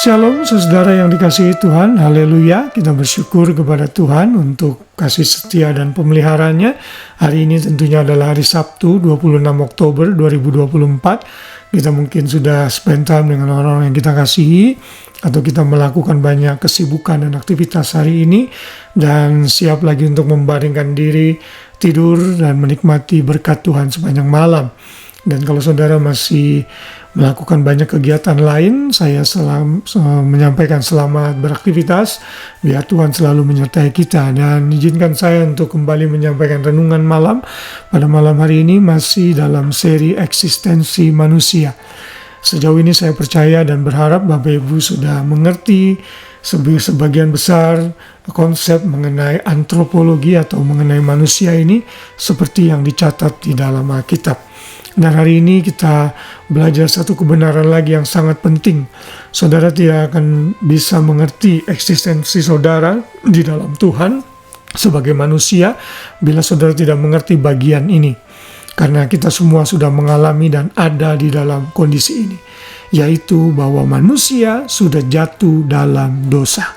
Shalom saudara yang dikasihi Tuhan, haleluya. Kita bersyukur kepada Tuhan untuk kasih setia dan pemeliharanya. Hari ini tentunya adalah hari Sabtu 26 Oktober 2024. Kita mungkin sudah spend time dengan orang-orang yang kita kasihi, atau kita melakukan banyak kesibukan dan aktivitas hari ini, dan siap lagi untuk membaringkan diri, tidur, dan menikmati berkat Tuhan sepanjang malam. Dan kalau saudara masih melakukan banyak kegiatan lain, saya menyampaikan selamat beraktivitas. Biar Tuhan selalu menyertai kita. Dan izinkan saya untuk kembali menyampaikan renungan malam. Pada malam hari ini masih dalam seri eksistensi manusia. Sejauh ini saya percaya dan berharap Bapak Ibu sudah mengerti sebagian besar konsep mengenai antropologi atau mengenai manusia ini seperti yang dicatat di dalam Alkitab. Dan hari ini kita belajar satu kebenaran lagi yang sangat penting. Saudara tidak akan bisa mengerti eksistensi saudara di dalam Tuhan sebagai manusia bila saudara tidak mengerti bagian ini. Karena kita semua sudah mengalami dan ada di dalam kondisi ini, yaitu bahwa manusia sudah jatuh dalam dosa.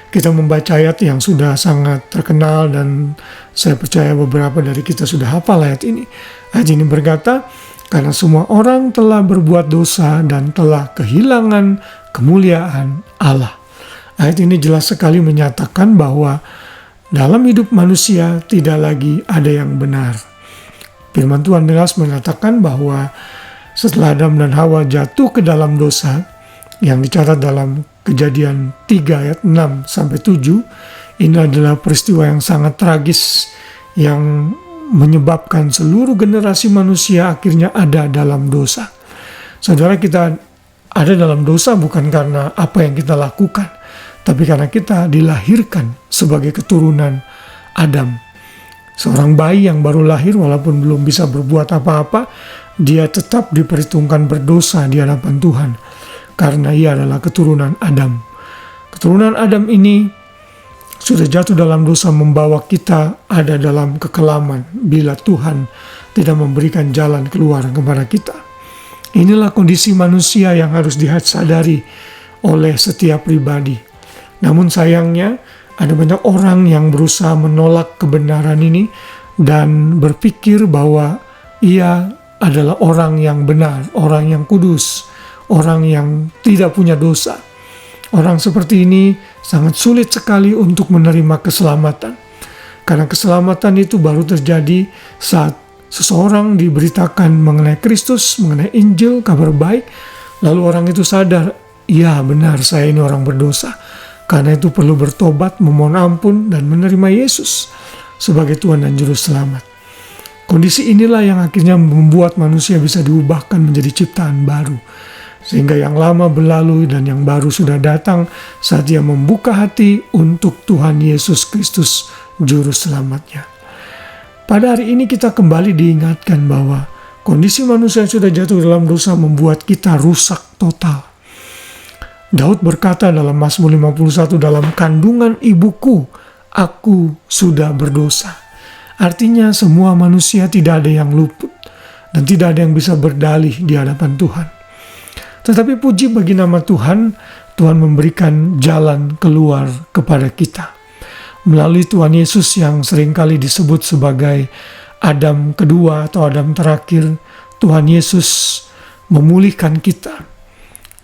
Kita membaca ayat yang sudah sangat terkenal dan saya percaya beberapa dari kita sudah hafal ayat ini. Ayat ini berkata, karena semua orang telah berbuat dosa dan telah kehilangan kemuliaan Allah. Ayat ini jelas sekali menyatakan bahwa dalam hidup manusia tidak lagi ada yang benar. Firman Tuhan jelas mengatakan bahwa setelah Adam dan Hawa jatuh ke dalam dosa, yang dicatat dalam Kejadian 3 ayat 6-7, ini adalah peristiwa yang sangat tragis yang menyebabkan seluruh generasi manusia akhirnya ada dalam dosa. Saudara, kita ada dalam dosa bukan karena apa yang kita lakukan, tapi karena kita dilahirkan sebagai keturunan Adam. Seorang bayi yang baru lahir walaupun belum bisa berbuat apa-apa, dia tetap diperhitungkan berdosa di hadapan Tuhan karena ia adalah keturunan Adam. Keturunan Adam ini sudah jatuh dalam dosa, membawa kita ada dalam kekelaman bila Tuhan tidak memberikan jalan keluar kepada kita. Inilah kondisi manusia yang harus disadari oleh setiap pribadi. Namun sayangnya ada banyak orang yang berusaha menolak kebenaran ini dan berpikir bahwa ia adalah orang yang benar, orang yang kudus, orang yang tidak punya dosa. Orang seperti ini sangat sulit sekali untuk menerima keselamatan. Karena keselamatan itu baru terjadi saat seseorang diberitakan mengenai Kristus, mengenai Injil, kabar baik. Lalu orang itu sadar, ya benar saya ini orang berdosa. Karena itu perlu bertobat, memohon ampun, dan menerima Yesus sebagai Tuhan dan Juru Selamat. Kondisi inilah yang akhirnya membuat manusia bisa diubahkan menjadi ciptaan baru. Sehingga yang lama berlalu dan yang baru sudah datang saat dia membuka hati untuk Tuhan Yesus Kristus Juru Selamatnya. Pada hari ini kita kembali diingatkan bahwa kondisi manusia yang sudah jatuh dalam dosa membuat kita rusak total. Daud berkata dalam Mazmur 51, dalam kandungan ibuku aku sudah berdosa. Artinya semua manusia tidak ada yang luput dan tidak ada yang bisa berdalih di hadapan Tuhan. Tetapi puji bagi nama Tuhan, Tuhan memberikan jalan keluar kepada kita. Melalui Tuhan Yesus yang seringkali disebut sebagai Adam kedua atau Adam terakhir, Tuhan Yesus memulihkan kita.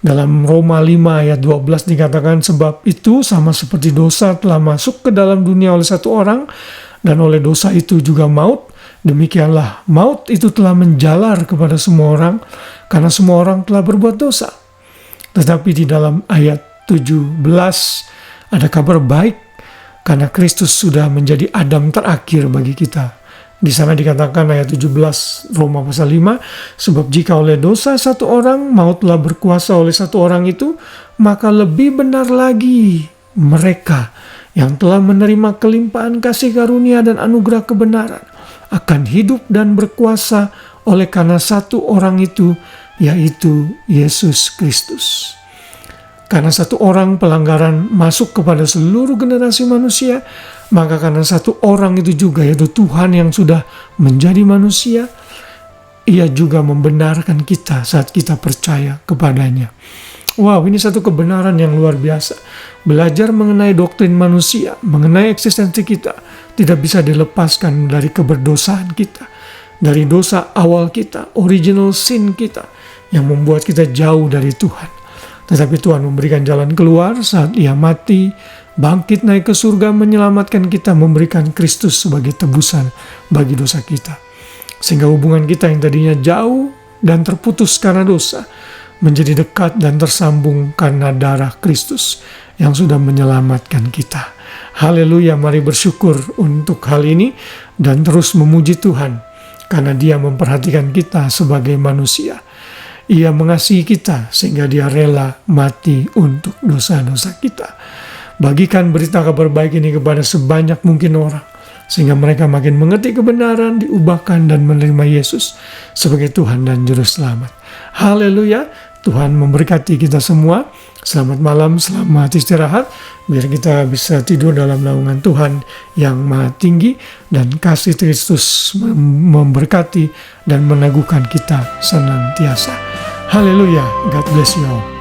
Dalam Roma 5 ayat 12 dikatakan, sebab itu sama seperti dosa telah masuk ke dalam dunia oleh satu orang, dan oleh dosa itu juga maut, demikianlah maut itu telah menjalar kepada semua orang, karena semua orang telah berbuat dosa. Tetapi di dalam ayat 17 ada kabar baik, karena Kristus sudah menjadi Adam terakhir bagi kita. Di sana dikatakan ayat 17 Roma pasal 5, sebab jika oleh dosa satu orang maut telah berkuasa oleh satu orang itu, maka lebih benar lagi mereka yang telah menerima kelimpahan kasih karunia dan anugerah kebenaran akan hidup dan berkuasa oleh karena satu orang itu, yaitu Yesus Kristus. Karena satu orang pelanggaran masuk kepada seluruh generasi manusia, maka karena satu orang itu juga, yaitu Tuhan yang sudah menjadi manusia, Ia juga membenarkan kita saat kita percaya kepadanya. Wow, ini satu kebenaran yang luar biasa. Belajar mengenai doktrin manusia, mengenai eksistensi kita, tidak bisa dilepaskan dari keberdosaan kita, dari dosa awal kita, original sin kita, yang membuat kita jauh dari Tuhan. Tetapi Tuhan memberikan jalan keluar saat Ia mati, bangkit naik ke surga, menyelamatkan kita, memberikan Kristus sebagai tebusan bagi dosa kita. Sehingga hubungan kita yang tadinya jauh dan terputus karena dosa, menjadi dekat dan tersambung karena darah Kristus yang sudah menyelamatkan kita. Haleluya, mari bersyukur untuk hal ini dan terus memuji Tuhan karena Dia memperhatikan kita sebagai manusia. Ia mengasihi kita sehingga Dia rela mati untuk dosa-dosa kita. Bagikan berita kabar baik ini kepada sebanyak mungkin orang, sehingga mereka makin mengerti kebenaran, diubahkan dan menerima Yesus sebagai Tuhan dan Juru Selamat. Haleluya, Tuhan memberkati kita semua. Selamat malam, selamat istirahat, biar kita bisa tidur dalam naungan Tuhan yang Maha Tinggi, dan kasih Kristus memberkati dan meneguhkan kita senantiasa. Haleluya, God bless you all.